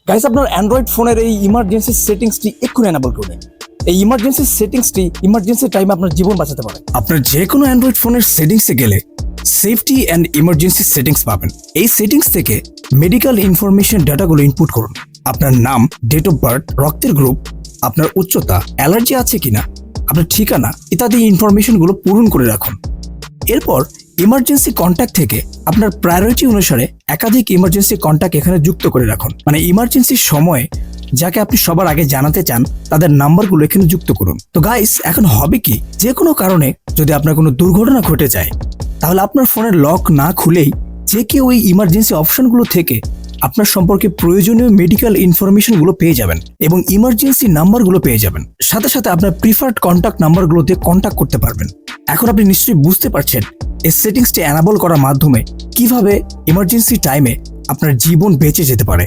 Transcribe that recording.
Guys, আপনার Android ফোনের এই ইমার্জেন্সি সেটিংসটি এক্ষুনি এনাবল করুন। এই ইমার্জেন্সি সেটিংসটি ইমার্জেন্সি টাইমে আপনার জীবন বাঁচাতে পারে। আপনার যে কোনো অ্যান্ড্রয়েড ফোনের সেটিংসে গেলে সেফটি অ্যান্ড ইমার্জেন্সি সেটিংস পাবেন। এই সেটিংস থেকে মেডিকেল ইনফরমেশন ডাটাগুলো ইনপুট করুন। আপনার নাম, ডেট অফ বার্থ, রক্তের গ্রুপ, আপনার উচ্চতা, অ্যালার্জি আছে কিনা, আপনার ঠিকানা ইত্যাদি ইনফরমেশনগুলো পূরণ করে রাখুন। এরপর ইমার্জেন্সি কন্ট্যাক্ট থেকে আপনার প্রায়োরিটি অনুসারে একাধিক ইমার্জেন্সি কন্ট্যাক্ট এখানে যুক্ত করে রাখুন। মানে ইমার্জেন্সির সময়ে যাকে আপনি সবার আগে জানাতে চান তাদের নাম্বারগুলো এখানে যুক্ত করুন। তো গাইস, এখন হবে কি, যে কোনো কারণে যদি আপনার কোনো দুর্ঘটনা ঘটে যায় তাহলে আপনার ফোনের লক না খুলেই যে কেউ ওই ইমার্জেন্সি অপশনগুলো থেকে আপনার সম্পর্কে প্রয়োজনীয় মেডিকেল ইনফরমেশনগুলো পেয়ে যাবেন এবং ইমার্জেন্সি নাম্বারগুলো পেয়ে যাবেন। সাথে সাথে আপনার প্রিফার্ড কন্ট্যাক্ট নাম্বারগুলোতে কন্ট্যাক্ট করতে পারবেন। এখন আপনি নিশ্চয়ই বুঝতে পারছেন এই সেটিংসটি এনাবল করার মাধ্যমে কিভাবে ইমার্জেন্সি টাইমে আপনার জীবন বেঁচে যেতে পারে।